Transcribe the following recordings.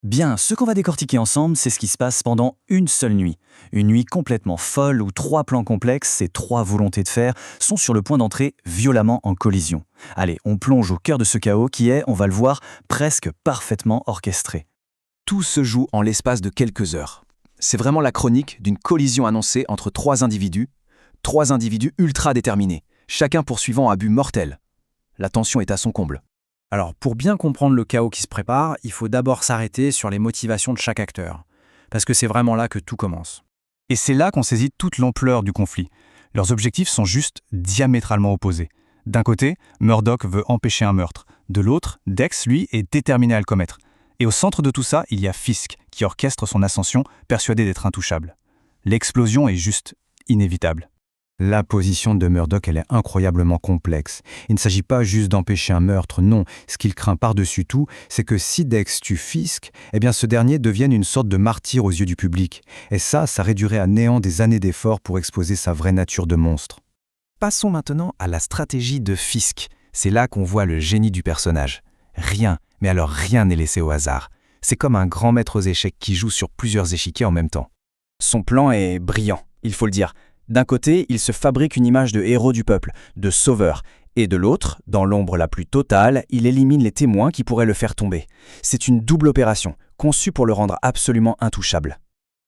Bien, ce qu'on va décortiquer ensemble, c'est ce qui se passe pendant une seule nuit. Une nuit complètement folle où trois plans complexes et trois volontés de faire sont sur le point d'entrer violemment en collision. Allez, on plonge au cœur de ce chaos qui est, on va le voir, presque parfaitement orchestré. Tout se joue en l'espace de quelques heures. C'est vraiment la chronique d'une collision annoncée entre trois individus ultra déterminés, chacun poursuivant un but mortel. La tension est à son comble. Alors, pour bien comprendre le chaos qui se prépare, il faut d'abord s'arrêter sur les motivations de chaque acteur. Parce que c'est vraiment là que tout commence. Et c'est là qu'on saisit toute l'ampleur du conflit. Leurs objectifs sont juste diamétralement opposés. D'un côté, Murdoch veut empêcher un meurtre. De l'autre, Dex, lui, est déterminé à le commettre. Et au centre de tout ça, il y a Fisk, qui orchestre son ascension, persuadé d'être intouchable. L'explosion est juste inévitable. La position de Murdoch, elle est incroyablement complexe. Il ne s'agit pas juste d'empêcher un meurtre, non. Ce qu'il craint par-dessus tout, c'est que si Dex tue Fisk, eh bien ce dernier devienne une sorte de martyr aux yeux du public. Et ça réduirait à néant des années d'efforts pour exposer sa vraie nature de monstre. Passons maintenant à la stratégie de Fisk. C'est là qu'on voit le génie du personnage. Rien, mais alors rien n'est laissé au hasard. C'est comme un grand maître aux échecs qui joue sur plusieurs échiquiers en même temps. Son plan est brillant, il faut le dire. D'un côté, il se fabrique une image de héros du peuple, de sauveur. Et de l'autre, dans l'ombre la plus totale, il élimine les témoins qui pourraient le faire tomber. C'est une double opération, conçue pour le rendre absolument intouchable.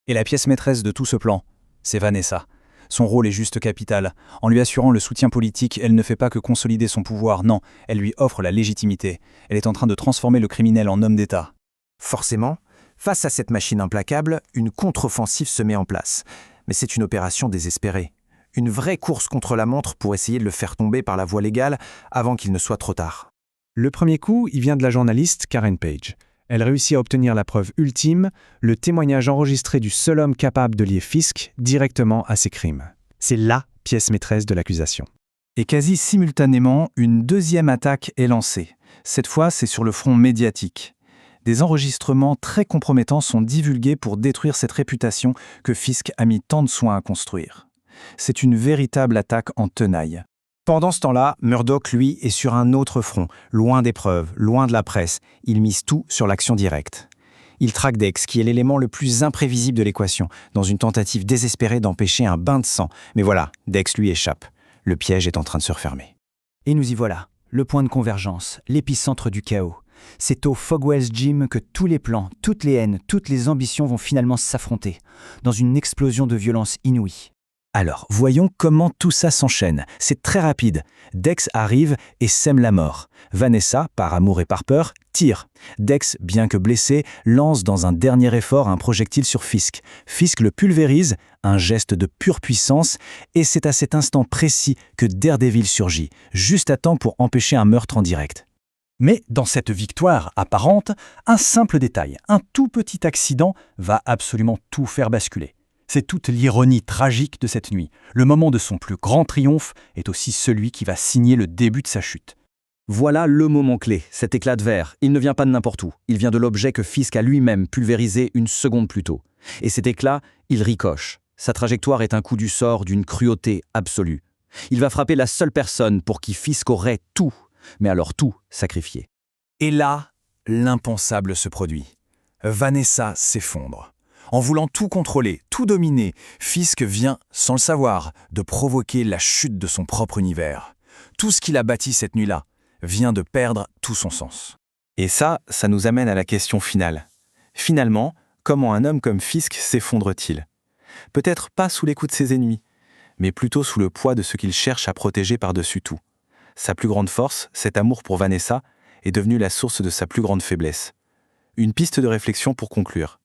Et la pièce maîtresse de tout ce plan, c'est Vanessa. Son rôle est juste capital. En lui assurant le soutien politique, elle ne fait pas que consolider son pouvoir, non, elle lui offre la légitimité. Elle est en train de transformer le criminel en homme d'État. Forcément, face à cette machine implacable, une contre-offensive se met en place. Mais c'est une opération désespérée. Une vraie course contre la montre pour essayer de le faire tomber par la voie légale avant qu'il ne soit trop tard. Le premier coup, il vient de la journaliste Karen Page. Elle réussit à obtenir la preuve ultime, le témoignage enregistré du seul homme capable de lier Fisk directement à ses crimes. C'est la pièce maîtresse de l'accusation. Et quasi simultanément, une deuxième attaque est lancée. Cette fois, c'est sur le front médiatique. Des enregistrements très compromettants sont divulgués pour détruire cette réputation que Fisk a mis tant de soin à construire. C'est une véritable attaque en tenaille. Pendant ce temps-là, Murdoch, lui, est sur un autre front, loin des preuves, loin de la presse. Il mise tout sur l'action directe. Il traque Dex, qui est l'élément le plus imprévisible de l'équation, dans une tentative désespérée d'empêcher un bain de sang. Mais voilà, Dex lui échappe. Le piège est en train de se refermer. Et nous y voilà, le point de convergence, l'épicentre du chaos. C'est au Fogwell's Gym que tous les plans, toutes les haines, toutes les ambitions vont finalement s'affronter, dans une explosion de violence inouïe. Alors, voyons comment tout ça s'enchaîne. C'est très rapide. Dex arrive et sème la mort. Vanessa, par amour et par peur, tire. Dex, bien que blessé, lance dans un dernier effort un projectile sur Fisk. Fisk le pulvérise, un geste de pure puissance, et c'est à cet instant précis que Daredevil surgit, juste à temps pour empêcher un meurtre en direct. Mais dans cette victoire apparente, un simple détail, un tout petit accident va absolument tout faire basculer. C'est toute l'ironie tragique de cette nuit. Le moment de son plus grand triomphe est aussi celui qui va signer le début de sa chute. Voilà le moment clé, cet éclat de verre. Il ne vient pas de n'importe où. Il vient de l'objet que Fisk a lui-même pulvérisé une seconde plus tôt. Et cet éclat, il ricoche. Sa trajectoire est un coup du sort d'une cruauté absolue. Il va frapper la seule personne pour qui Fisk aurait tout, mais alors tout sacrifié. Et là, l'impensable se produit. Vanessa s'effondre. En voulant tout contrôler, tout dominer, Fisk vient, sans le savoir, de provoquer la chute de son propre univers. Tout ce qu'il a bâti cette nuit-là vient de perdre tout son sens. Et ça nous amène à la question finale. Finalement, comment un homme comme Fisk s'effondre-t-il ? Peut-être pas sous les coups de ses ennemis, mais plutôt sous le poids de ce qu'il cherche à protéger par-dessus tout. Sa plus grande force, cet amour pour Vanessa, est devenu la source de sa plus grande faiblesse. Une piste de réflexion pour conclure.